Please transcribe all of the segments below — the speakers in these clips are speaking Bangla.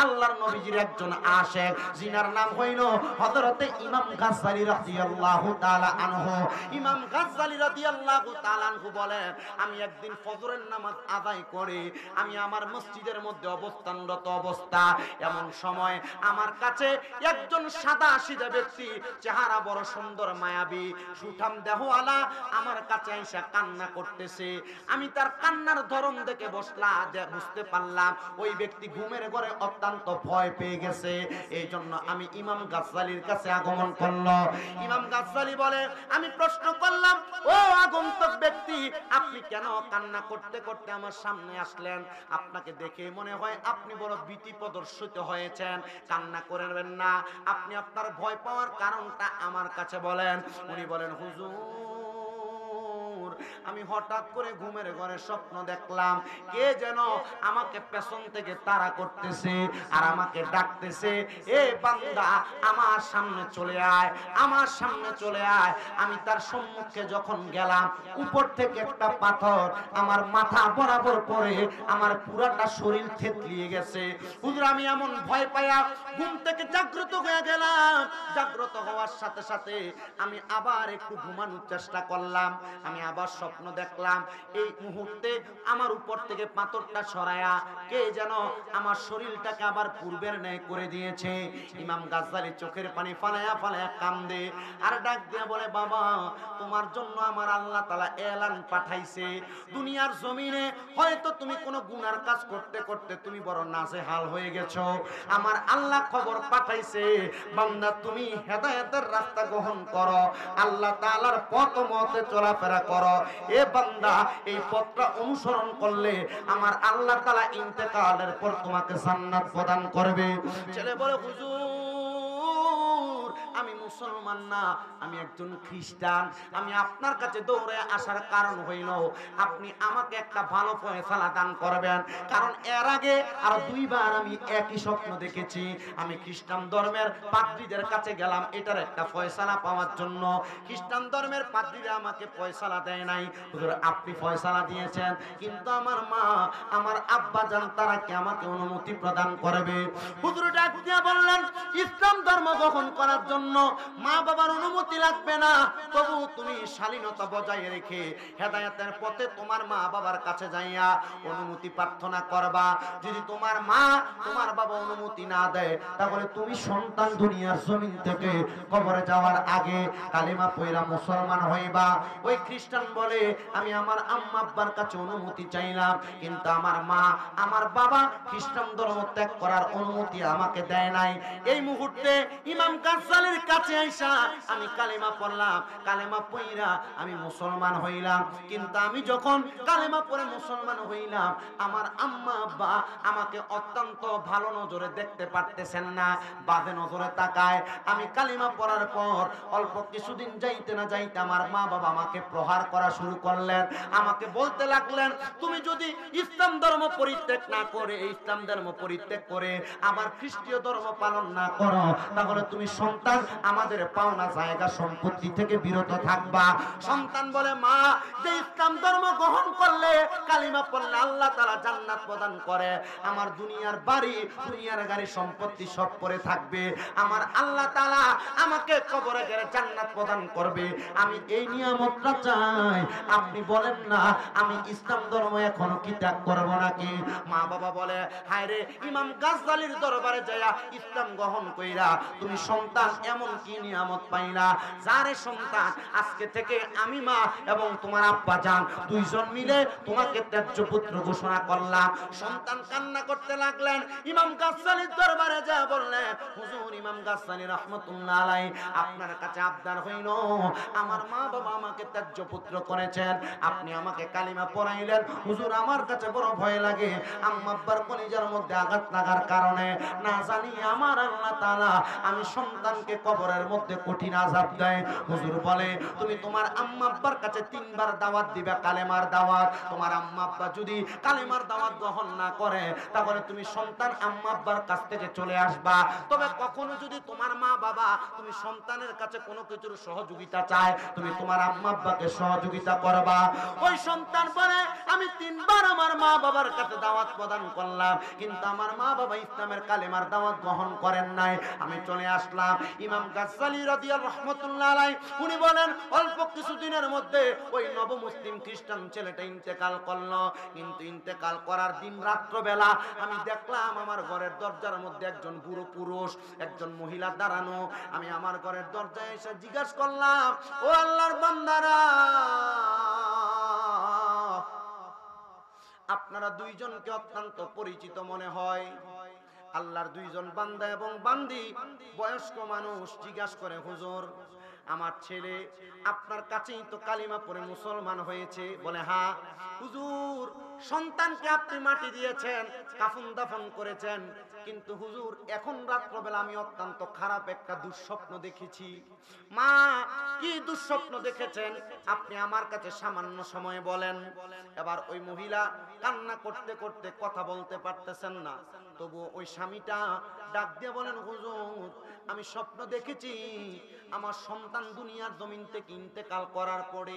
আল্লাহর নবীজির একজন আশিক, যিনার নাম হইল হযরতে ইমাম গাজ্জালী রাদিয়াল্লাহু তাআলা আনহু। ইমাম গাজ্জালী রাদিয়াল্লাহু তাআলা আনহু বলেন, আমি একদিন ফজরের নামাজ আদায় করে আমি আমার মসজিদের মধ্যে অবস্থানরত অবস্থা, এমন সময় আমার কাছে একজন সাদা সিধা ব্যক্তি, চেহারা বড় সুন্দর মায়াবী, সুঠাম দেহওয়ালা, আমার কাছে আইসা কান্না করতেছে। আমি তার কান্নার ধরন দেখে বুঝতে পারলাম ওই ব্যক্তি ঘুমের ঘরে অত্যন্ত ভয় পেয়ে গেছে। এই জন্য আমি ইমাম গাজ্জালীর কাছে আগমন করলো। ইমাম গাজ্জালী বলে, আমি প্রশ্ন করলাম, ও আগন্তুক ব্যক্তি, আপনি কেন কান্না করতে করতে আমার সামনে আসলেন? আপনাকে দেখে মনে হয় আপনি বড় ভীতি প্রদর্শিত হয়েছেন, কান্না করবেন না, আপনি আপনার ভয় পাওয়ার কারণটা আমার কাছে বলেন। উনি বলেন, হুজুর, আমি হঠাৎ করে ঘুমের ঘরে স্বপ্ন দেখলাম কে যেন আমাকে পেছন থেকে তাড়া করতেছে আর আমাকে ডাকতেছে, এ বান্দা আমার সামনে চলে আয়, আমার সামনে চলে আয়। আমি তার সম্মুখে যখন গেলাম, উপর থেকে একটা পাথর আমার মাথা বরাবর পড়ে আমার পুরাটা শরীর থেতলিয়ে গেছে। হুজুর, আমি এমন ভয় পাইয়া ঘুম থেকে জাগ্রত হয়ে গেলাম। জাগ্রত হওয়ার সাথে সাথে আমি আবার একটু ঘুমানোর চেষ্টা করলাম। আমি আবার স্বপ্ন দেখলাম, এই মুহূর্তে আমার উপর থেকে পাথরটা সরায়া কে যেন আমার শরীরটাকে আবার পূর্বের ন্যায় করে দিয়েছে। ইমাম গাজ্জালী চোখের পানি ফালায়া ফালায়া কান্দে আর ডাক দিয়ে বলে, বাবা, তোমার জন্য আমার আল্লাহ তাআলা এলান পাঠাইছে। দুনিয়ার জমিনে হয়তো তুমি কোনো গুনার কাজ করতে করতে তুমি বড় নাজেহাল হয়ে গেছো, আমার আল্লাহ খবর পাঠাইছে, বান্দা তুমি হেদায়েতের রাস্তা গ্রহণ করো, আল্লাহ তাআলার পথ মতে চলাফেরা করো। এ বান্দা, এই পথটা অনুসরণ করলে আমার আল্লাহ তাআলা ইন্তেকালের পর তোমাকে জান্নাত প্রদান করবে। ছেলে বলে, হুজুর, আমি মুসলমান না, আমি একজন খ্রিস্টান। আমি আপনার কাছে দৌড়ে আসার কারণ হইল আপনি আমাকে একটা ভালো ফয়সালা দান করবেন, কারণ এর আগে আর দুইবার আমি একই স্বপ্ন দেখেছি। আমি খ্রিস্টান ধর্মের পাদ্রীদের কাছে গেলাম এটার একটা ফয়সালা পাওয়ার জন্য, খ্রিস্টান ধর্মের পাদ্রীরা আমাকে ফয়সালা দেয় নাই। হুজুর, আপনি ফয়সালা দিয়েছেন, কিন্তু আমার মা, আমার আব্বা জান, তারা কি আমাকে অনুমতি প্রদান করবে? হুজুর ডাক দিয়ে বললেন, ইসলাম ধর্ম গ্রহণ করার জন্য মা বাবার অনুমতি লাগবে না, তবু তুমি শালীনতা বজায় রেখে হেদায়েতের পথে তোমার মা বাবার কাছে যাইয়া অনুমতি প্রার্থনা করবা। যদি তোমার মা তোমার বাবা অনুমতি না দেয়, তাহলে তুমি সন্তান দুনিয়ার জমিন থেকে কবরে যাওয়ার আগে কালিমা পয়রা মুসলমান হইবা। ওই খ্রিস্টান বলে, আমি আমার আম্মা আব্বার কাছে অনুমতি চাইলাম, কিন্তু আমার মা আমার বাবা খ্রিস্টান ধর্ম ত্যাগ করার অনুমতি আমাকে দেয় নাই। এই মুহূর্তে ইমাম গাজ্জালীর কাছে আইসা আমি কালেমা পড়লাম, কালেমা পইরা আমি মুসলমান হইলাম। কিন্তু আমি যখন কালেমা পড়ে মুসলমান হইলাম, আমার আম্মা আব্বা আমাকে অত্যন্ত ভালো নজরে দেখতে পারতেছেন না, বাজে নজরে তাকায়। আমি কালেমা পড়ার পর অল্প কিছুদিন যাইতে না যাইতে আমার মা বাবা আমাকে প্রহার করা শুরু করলেন। আমাকে বলতে লাগলেন, তুমি যদি ইসলাম ধর্ম পরিত্যাগ না করে, ইসলাম ধর্ম পরিত্যাগ করে আমার খ্রিস্টীয় ধর্ম পালন না করো, তাহলে তুমি সন্তান আমাদের পাওনা জায়গা সম্পত্তি থেকে বিরত থাকবা। সন্তান বলে, মা, যে ইসলাম ধর্ম গ্রহণ করলে, কালিমা পড়লে আল্লাহ তাআলা জান্নাত প্রদান করে, আমার দুনিয়ার বাড়ি, দুনিয়ার গাড়ি, সম্পত্তি সব পড়ে থাকবে, আমার আল্লাহ তাআলা আমাকে কবরে গেলে জান্নাত প্রদান করবে, আমি এই নিয়ামতটা চাই। আপনি বলেন না আমি ইসলাম ধর্ম এখনো কি ত্যাগ করবো নাকি? মা বাবা বলে, হায় রে, ইমাম গাজ্জালীর দরবারে যায়া ইসলাম গ্রহণ কইরা তুমি সন্তান এমন কি নিয়ামত পাইলা, যারে সন্তান আজকে থেকে আমি, মা এবং তোমার আব্বা জান দুইজন মিলে তোমাকে ত্যায্য পুত্র ঘোষণা করলাম। সন্তান কান্না করতে লাগলেন। ইমাম গাজ্জালীর দরবারে যা বললেন, হুজুর, ইমাম গাজ্জালী রাহমাতুল্লাহ আলাইহি আপনার কাছে আবদার হইল, আমার মা বাবা আমাকে ত্যায্য পুত্র করেছেন, আপনি আমাকে কালিমা পড়াইলেন। হুজুর, আমার কাছে বড় ভয় লাগে, আম্মা আব্বার কলিজার মধ্যে আঘাত লাগার কারণে না জানি আমার আল্লাহ তাআলা আমি সন্তানকে কবরের মধ্যে কঠিন আযাব দেয়। হুজুর বলে, তুমি তোমার আম্মা আব্বার কাছে 3 বার দাওয়াত দিবা, কালেমার দাওয়াত। তোমার আম্মা আব্বা যদি কালেমার দাওয়াত গ্রহণ না করে, তাহলে তুমি সন্তান আম্মা আব্বার কাছ স্টেজে চলে আসবা। তবে কখনো যদি তোমার মা বাবা তুমি সন্তানের কাছে কোনো কিছুর সহযোগিতা চায়, তুমি তোমার আম্মা আব্বাকে সহযোগিতা করবা। ওই সন্তান বলে আমি 3 বার আমার মা বাবার কাছে দাওয়াত প্রদান করলাম, কিন্তু আমার মা বাবা ইসলামের কালেমার দাওয়াত গ্রহণ করেন নাই, আমি চলে আসলাম। ইমাম গাজ্জালী রাদিয়াল্লাহু রাহমাতুল্লাহ আলাইহি উনি বলেন অল্প কিছুদিনের মধ্যে ওই নবমুসলিম খ্রিস্টান ছেলেটা ইন্তেকাল করলো। কিন্তু ইন্তেকাল করার দিন রাত্রবেলা আমি দেখলাম আমার ঘরের দরজার মধ্যে একজন বুড়ো পুরুষ, একজন মহিলা দাঁড়ানো। আমি আমার ঘরের দরজায় এসে জিজ্ঞাসা করলাম, ও আল্লাহর বান্দারা, আপনারা দুইজনকে অত্যন্ত পরিচিত মনে হয়। আল্লাহর দুইজন বান্দা এবং বান্দি বয়স্ক মানুষ জিজ্ঞাসা করে, হুজুর আমার ছেলে আপনার কাছেই তো কালিমা পড়ে মুসলমান হয়েছে। বলে হ্যাঁ হুজুর, সন্তানকে আপনি মাটি দিয়েছেন, কাফন দাফন করেছেন, কিন্তু হুজুর এখন রাত্রবেলা আমি অত্যন্ত খারাপ একটা দুঃস্বপ্ন দেখেছি। মা কি দুঃস্বপ্ন দেখেছেন আপনি আমার কাছে সামান্য সময় বলেন। এবার ওই মহিলা কান্না করতে করতে কথা বলতে পারতেছেন না, তবু ওই স্বামীটা ডাক দিয়ে বলেন, হুজুর আমি স্বপ্ন দেখেছি আমার সন্তান দুনিয়ার জমিন থেকে ইন্তেকাল করার পরে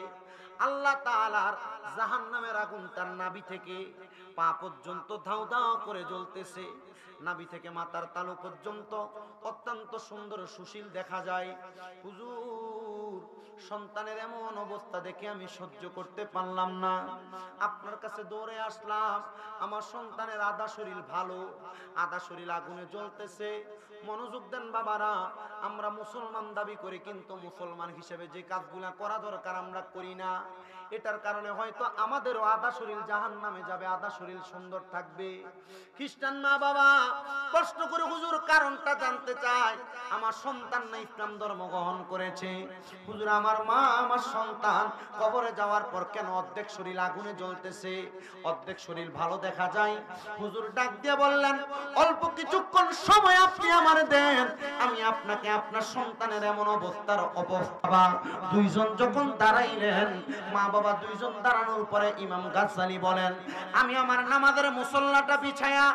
আল্লাহ তাআলার জাহান্নামের আগুন তার নাভি থেকে পা পর্যন্ত ধাউ ধাউ করে জ্বলতেছে। নাভি থেকে মাথার তালু পর্যন্ত অত্যন্ত সুন্দর সুশীল দেখা যায়। হুজুর সন্তানের এমন অবস্থা দেখে আমি সহ্য করতে পারলাম না, আপনার কাছে দৌড়ে আসলাম। আমার সন্তানের আধা শরীর ভালো, আধা শরীর আগুনে জ্বলতেছে। মনোযোগ দেন বাবারা, আমরা মুসলমান দাবি করি, কিন্তু মুসলমান হিসেবে যে কাজগুলা করা দরকার আমরা করি না। এটার কারণে হয়তো আমাদেরও আধা শরীর জাহান্নামে যাবে, আধা শরীর সুন্দর থাকবে। খ্রিস্টান মা বাবা প্রশ্ন করে, হুজুর কারণটা জানতে চায়। আমার সন্তান না ইসলাম ধর্ম গ্রহণ করেছে। হুজুর আমার মা আমার সন্তান কবরে যাওয়ার পর কেন অর্ধেক শরীর আগুনে জ্বলতেছে, অর্ধেক শরীর ভালো দেখা যায়। হুজুর ডাক দিয়ে বললেন, অল্প কিছুক্ষণ সময় আপনি আমার দেন, আমি আপনাকে আপনার সন্তানের এমন অবস্থার অবস্থা। দুইজন যখন দাঁড়াইলেন, মা বাবা দুইজন দাঁড়ানোর পরে ইমাম গাজ্জালী বলেন, আমি আমার নামাজের মুসল্লাটা বিছায়া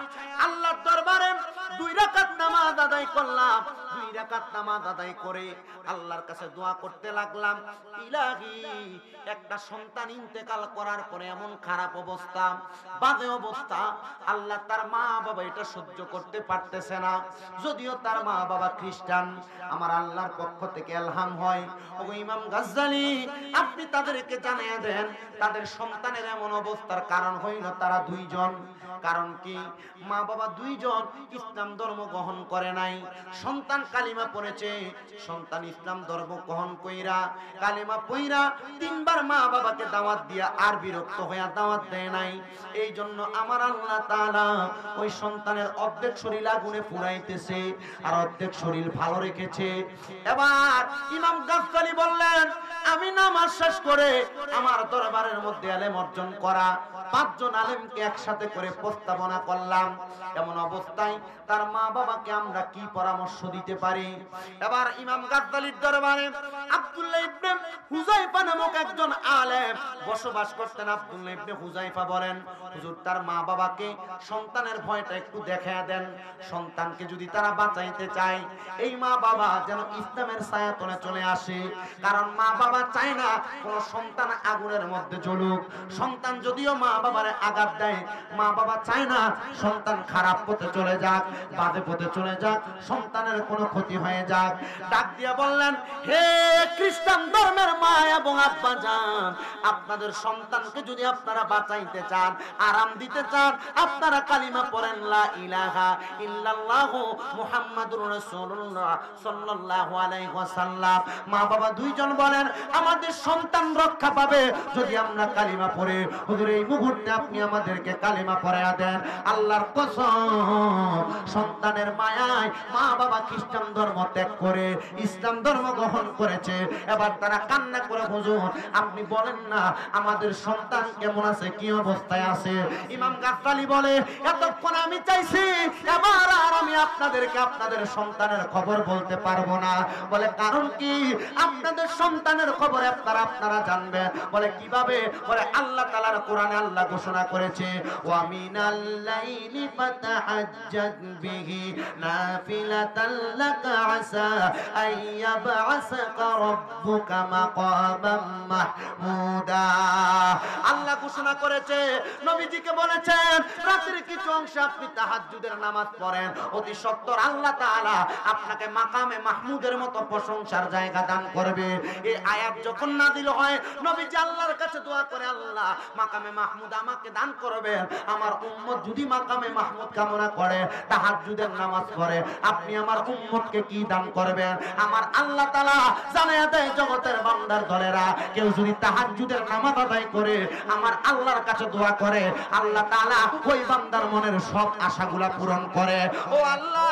আল্লাহর দরবারে 2 রাকাত নামাজ আদায় করলাম। 2 রাকাত নামাজ আদায় করে আল্লাহর কাছে দোয়া করতে লাগলাম, ইলাহি একটা সন্তান ইন্তেকাল করার পরে এমন খারাপ অবস্থা, বাজে অবস্থা, আল্লাহ তার মা বাবা এটা সহ্য করতে পারতেছে না। যদিও তার মা বাবা খ্রিস্টান, আমার আল্লাহর পক্ষ থেকে ইলহাম হয়, ও ইমাম গাজ্জালী আপনি তাদেরকে জানিয়ে দেন তাদের সন্তানের এমন অবস্থার কারণ হইল তারা দুইজন। কারণ কি, মা বাবা দুইজন ইসলাম ধর্ম গ্রহণ করে নাই, সন্তান কালিমা পড়েছে, সন্তান ইসলাম ধর্ম গ্রহণ কইরা কালিমা পইরা 3 বার মা বাবাকে দাওয়াত দিয়া আর বিরক্ত হইয়া দাওয়াত দেয় নাই। এই জন্য আমার আল্লাহ তাআলা ওই সন্তানের অর্ধেক শরীর আগুনে পুড়াইতেছে আর অর্ধেক শরীর ভালো রেখেছে। এবার ইমাম গাজ্জালী বললেন, আমি নামাজ শেষ করে আমার দরবারের মধ্যে আলেম অর্জন করা 5 জন আলেমকে একসাথে করে প্রস্তাবনা করলাম, এমন অবস্থায় তার মা বাবাকে আমরা কি পরামর্শ দিতে পারি। এবার ইমাম গাজ্জালীর দরবারে আব্দুল্লাহ ইবনে হুযায়ফা নামক একজন আলেম বসবাস করতেন। আব্দুল্লাহ ইবনে হুযায়ফা বলেন, হুজুর তার মা বাবাকে সন্তানের ভয়টা একটু দেখায়া দেন, সন্তানকে যদি তারা বাঁচাইতে চায় এই মা বাবা যেন ইসলামের ছায়াতলে চলে আসে। কারণ মা বাবা চায় না কোন সন্তান আগুনের মধ্যে জ্বলুক। সন্তান যদিও মা বাবারে আঘাত দেয়, মা বাবা চায় না সন্তান খারাপ পথে চলে যাক, বাজে পথে চলে যাক, সন্তানের কোনো ক্ষতি হয়ে যাক। ডাক দিয়া বললেন, হে খ্রিস্টান ধর্মের মা এবং আব্বা জান, আপনাদের সন্তানকে যদি আপনারা বাঁচাইতে চান, আরাম দিতে চান, আপনারা কালিমা পড়েন লা ইলাহা ইল্লাল্লাহু মুহাম্মাদুর রাসূলুল্লাহ সাল্লাল্লাহু আলাইহি ওয়াসাল্লাম। মা বাবা দুইজন বলেন, আমাদের সন্তান রক্ষা পাবে যদি আমরা কালিমা পড়ে। হুজুর এই মুহূর্তে আপনি আমাদেরকে কালিমা পড়ায়া দেন। আল্লাহর কসম, সন্তানের মায়ায় মা বাবা খ্রিস্টান ধর্ম ত্যাগ করে ইসলাম ধর্ম গ্রহণ করেছে। এবার তারা কান্না করে, হুজুর আপনি বলেন না আমাদের সন্তান কেমন আছে, কি অবস্থায় আছে। ইমাম গাজ্জালী বলে, এতক্ষণ আমি চাইছি এবার আর আমি আপনাদেরকে আপনাদের সন্তানের খবর বলতে পারবো না। বলে কারণ কি? আপনাদের সন্তানের খবর আপনারা জানবেন। বলে কিভাবে? বলে আল্লাহ তাআলার কোরআনে আল্লাহ ঘোষণা করেছে, ওয়া মিনাল লাইলি ফাতাহাজ্জাদ বিহি নাফিলাতাল লাকা আসা আইয়াবআসাকা রাব্বুকা মাকামাম মাহমুদা। আল্লাহ ঘোষণা করেছে, নবীজিকে বলেছেন রাতের কিছু অংশে আপনি তাহাজ্জুদের নামাজ পড়েন, অতি সত্বর আল্লাহ তাআলা আপনাকে মাকামে মাহমুদের মতো প্রশংসার জায়গা দান করবে। এই আয়াত যখন নাযিল হয়, নবীজি আল্লাহর কাছে দোয়া করে, আল্লাহ মাকামে মাহমুদ আমাকে দান করবেন। আমার উম্মত যদি মাকামে মাহমুদ কামনা করে, তাহাজ্জুদের নামাজ পড়ে, আপনি আমার উম্মতকে কি দান করবেন? আমার আল্লাহ তাআলা জানায়া দেয় জগতের বান্দার দলেরা, কেউ যদি তাহাজ্জুদের নামাজ আদায় করে আমার আল্লাহর কাছে দোয়া করে, আল্লাহ তাআলা ওই বান্দার মনের সব আশাগুলা পূরণ করে। ও আল্লাহ,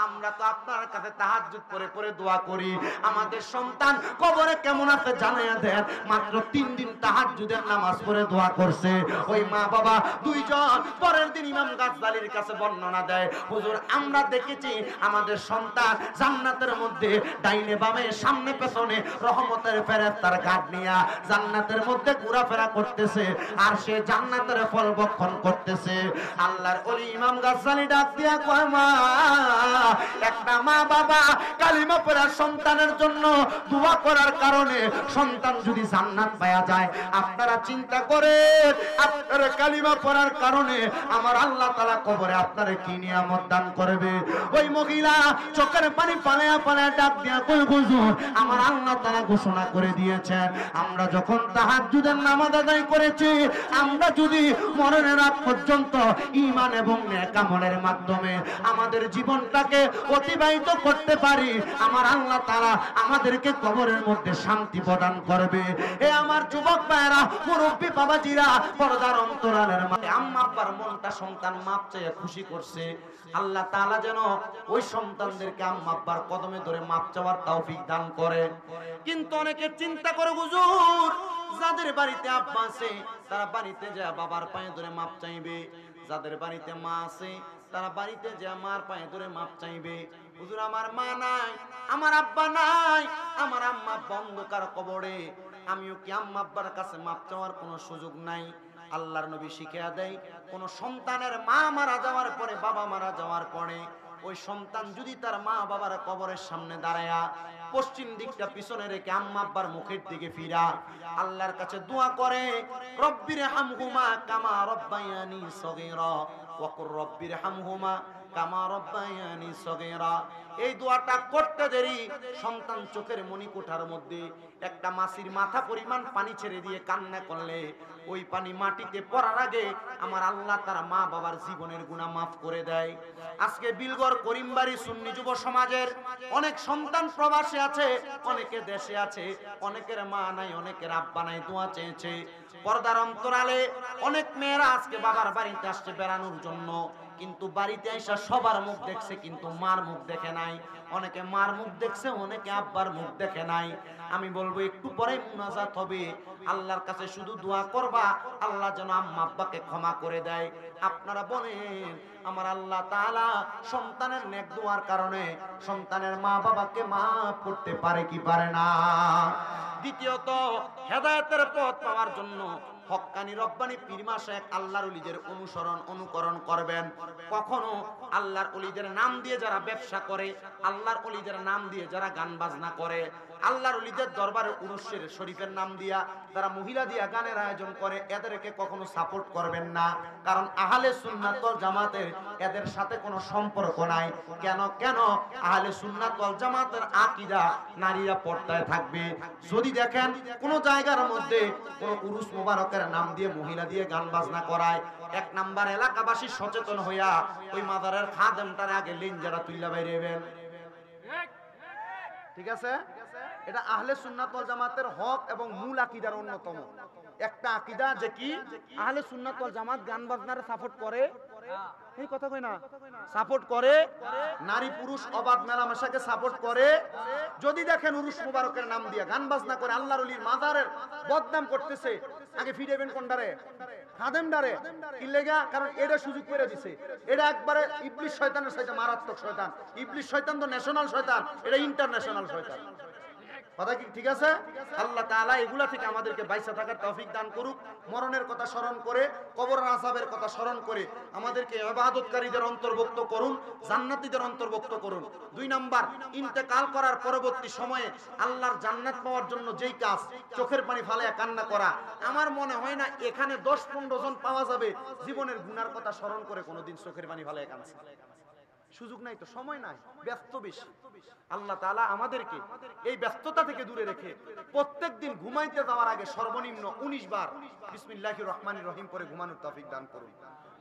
আমরা তো আপনার কাছে তাহাজ্জুদ পড়ে পড়ে দোয়া করি, আমাদের সন্তান কবরে কেমন আছে জানায়া দেন। মাত্র 3 দিন তাহাজ্জুদের নামাজ পড়ে দোয়া করছে, ওই মা বাবা দুইজন পরের দিন ইমাম গাজ্জালির কাছে বর্ণনা দেয়, হুজুর আমরা দেখেছি আমাদের সন্তান জান্নাতের মধ্যে ডাইনে বামে সামনে পেছনে রহমতের ফেরেশতার গাঁট নিয়া জান্নাতের মধ্যে ঘোরাফেরা করতেছে, আর সে জান্নাতের ফল ভক্ষণ করতেছে। আল্লাহর ওলি ইমাম গাজ্জালি ডাক দিয়া কয়, মা, একটা মা বাবা কালিমা পড়ার সন্তানের জন্য দোয়া করার কারণে সন্তান যদি জান্নাত পাওয়া যায়, আপনারা চিন্তা করেন আপনারা কালিমা পড়ার কারণে আমার আল্লাহ তাআলা কবরে আপনারে কি নিয়ামত দান করবে। ওই মহিলা চোখের পানি পালায়া পালায়া ডাক দিয়া কই, হুজুর আমার আল্লাহ তাআলা ঘোষণা করে দিয়েছেন, আমরা যখন তাহাজ্জুদের নামাজ আদায় করেছি, আমরা যদি মরণের আগ পর্যন্ত ঈমান এবং নেক আমলের মাধ্যমে আমাদের জীবনটাকে অতিবাহিত করতে পারি, আমার আল্লাহ তাআলা আমাদেরকে কবরের মধ্যে শান্তি প্রদান করবে। এ আমার যুবক ভাইরা, মুরব্বী বাবাজিরা, পর্দার অন্তরালের মধ্যে আম্মা আব্বার মনটা সন্তান মাপ চেয়ে খুশি করছে, আল্লাহ তাআলা যেন ওই সন্তানদেরকে আম্মা আব্বার কদমে ধরে মাপ চাওয়ার তৌফিক দান করে। কিন্তু অনেকে চিন্তা করে, হুজুর যাদের বাড়িতে আব্বা আছে তারা বাড়িতে যায় বাবার পায়ে ধরে মাপ চাইবে, যাদের বাড়িতে মা আছে তারা বাড়িতে যে মার পায়ে ধরে মাপ চাইবে। হুজুর আমার মা নাই, আমার আব্বা নাই, আমার আম্মা অন্ধকার কবরে, আমিও কি আম্মা আব্বার কাছে মাপ চাওয়ার কোনো সুযোগ নাই? আল্লাহর নবী শিখিয়ে দেয়, কোন সন্তানের মা মারা যাওয়ার পরে, বাবা মারা যাওয়ার পরে, ওই সন্তান যদি তার মা বাবার কবরের সামনে দাঁড়ায়া পশ্চিম দিকটা পিছনে রেখে আম্মা আব্বার মুখের দিকে ফিরা আল্লাহর কাছে দোয়া করে, রব্বির হামহুমা কামা রব্বায়ানি সগীরা ওয়া কুর রব্বির হামহুমা কামা রব্বায়ানি সগীরা, এই দোয়াটা করতে দেরি সন্তান চোখের মণিকোঠার মধ্যে একটা মাছির মাথা পরিমাণ পানি ছেড়ে দিয়ে কান্না করলে, ওই পানি মাটিতে পড়ার আগে আমার আল্লাহ তার মা বাবার জীবনের গুনাহ মাফ করে দেয়। আজকে বিলগড় করিমবাড়ি সুন্নি যুব সমাজের অনেক সন্তান প্রবাসে আছে, অনেকে দেশে আছে, অনেকের মা নাই, অনেকের আব্বা নাই, দোয়া চেয়েছে। পর্দার অন্তরালে অনেক মেয়েরা আজকে বাবার বাড়িতে আসছে বেড়ানোর জন্য, কিন্তু বাড়িতে এসে সবার মুখ দেখছে কিন্তু মার মুখ দেখে নাই, অনেকে মার মুখ দেখছে, অনেকে আব্বার মুখ দেখে নাই। আমি বলবো একটু পরে মুনাজাত হবে, আল্লাহর কাছে শুধু দোয়া করবা আল্লাহ যেন আম্মা আব্বাকে ক্ষমা করে দেয়। আপনারা বলেন আমার আল্লাহ তাআলা সন্তানের নেক দোয়ার কারণে সন্তানের মা বাবাকে মাফ করতে পারে কি পারে না? দ্বিতীয়ত, হেদায়েতের পথ পাওয়ার জন্য হক্কানি রব্বানি পীর মাশায়েখ আল্লাহর ওলিদের অনুকরণ করবেন। কখনো আল্লাহর ওলিদের নাম দিয়ে যারা ব্যবসা করে, আল্লাহর ওলিদের নাম দিয়ে যারা গান বাজনা করে, আল্লাহর ওলিদের দরবারে উরুসের শরীফের নাম দিয়া যারা মহিলা দিয়া গানের আয়োজন করে, এদেরকে কখনো সাপোর্ট করবেন না, কারণ আহলে সুন্নাত ওয়াল জামাতের এদের সাথে কোনো সম্পর্ক নাই। কেন আহলে সুন্নাত ওয়াল জামাতের আকীদা নারীরা পর্দায় থাকবে। যদি দেখেন কোন জায়গার মধ্যে কোন উরুস মুবারকের নাম দিয়ে মহিলা দিয়ে গান বাজনা করায়, এক নাম্বার এলাকাবাসী সচেতন হইয়া ওই মাজারের খাদেমটার আগে লিঞ্জারা তুইলা বাইরেবেন। ঠিক আছে, এটা আহলে সুন্নাত ওয়াল জামাতের হক এবং মূল আকীদার অন্যতম একটা আকীদা, যে কি আহলে সুন্নাত ওয়াল জামাত গান বাজনারে সাপোর্ট করে, এই কথা কই না, সাপোর্ট করে, নারী পুরুষ অবাধ মেলামেশাকে সাপোর্ট করে। যদি দেখেন উরুস মুবারকের নাম দিয়ে গান বাজনা করে আল্লাহর ওলির মাজারের বদনাম করতেছে, আগে ফিরাবেন কোনটারে? খাদেম ডারে। কি লেগা? কারণ এটা সুযোগ করে দিছে। এটা একবারে ইবলিশ শয়তানের সাথে মারাত্মক শয়তান। ইবলিশ শয়তান তো ন্যাশনাল শয়তান, এটা ইন্টারন্যাশনাল শয়তান। কথা কি ঠিক আছে? আল্লাহ তাআলা এগুলা থেকে আমাদেরকে বাইসা থাকার তৌফিক দান করুক। মরণের কথা স্মরণ করে, কবরের আযাবের কথা স্মরণ করে আমাদেরকে ইবাদতকারীদের অন্তর্ভুক্ত করুন, জান্নাতীদের অন্তর্ভুক্ত করুন। 2 নাম্বার, ইন্তেকাল করার পরবর্তী সময়ে আল্লাহর জান্নাত পাওয়ার জন্য যেই কাজ, চোখের পানি ফালায়া কান্না করা, আমার মনে হয় না এখানে 10-15 জন পাওয়া যাবে জীবনের গুনার কথা স্মরণ করে কোনোদিন চোখের পানি ফালায়া কাঁদছে। সুযোগ নাই তো, সময় নাই, ব্যস্ত বেশি। আল্লাহ তাআলা আমাদেরকে এই ব্যস্ততা থেকে দূরে রেখে প্রত্যেকদিন ঘুমাইতে যাওয়ার আগে সর্বনিম্ন 19 বার বিসমিল্লাহির রহমানির রহিম পড়ে ঘুমানোর তৌফিক দান করুন।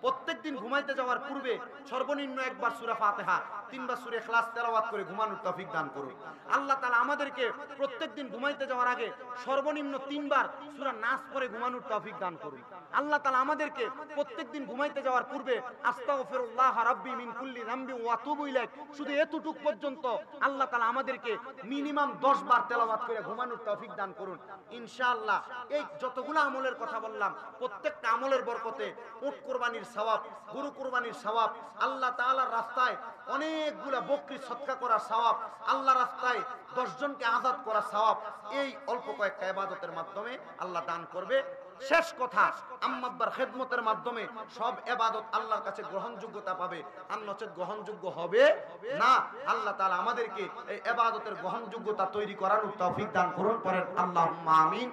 প্রত্যেকদিন ঘুমাইতে যাওয়ার পূর্বে সর্বনিম্ন একবার সূরা ফাতিহা, 3 বার সূরা ইখলাস তেলাওয়াত করে ঘুমানোর তৌফিক দান করুন। আল্লাহ তাআলা আমাদেরকে প্রত্যেকদিন ঘুমাইতে যাওয়ার আগে সর্বনিম্ন 3 বার সূরা নাস পড়ে ঘুমানোর তৌফিক দান করুন। আল্লাহ তাআলা আমাদেরকে প্রত্যেকদিন ঘুমাইতে যাওয়ার পূর্বে আস্তাগফিরুল্লাহ রাব্বি মিন কুল্লি যামবি ওয়া আতুবু ইলাইক, শুধু এতটুক পর্যন্ত আল্লাহ তাআলা আমাদেরকে মিনিমাম 10 বার তেলাওয়াত করে ঘুমানোর তৌফিক দান করুন। ইনশাআল্লাহ এই যতগুলো আমলের কথা বললাম, প্রত্যেকটা আমলের বরকতে উট কুরবানির সওয়াব, গরু কুরবানির সওয়াব, আল্লাহ তাআলার রাস্তায় অনেকগুলা বকরি সদকা করার সওয়াব, আল্লাহর রাস্তায় 10 জনকে আযাদ করার সওয়াব, এই অল্প কয়েকটা ইবাদতের মাধ্যমে আল্লাহ দান করবে। শেষ কথা, আম্মা আব্বার খেদমতের মাধ্যমে সব ইবাদত আল্লাহর কাছে গ্রহণযোগ্যতা পাবে, আর নচেত গ্রহণযোগ্য হবে না। আল্লাহ তাআলা আমাদেরকে এই ইবাদতের গ্রহণযোগ্যতা তৈরি করার তৌফিক দান করুন। পরের আল্লাহুম্মা আমিন।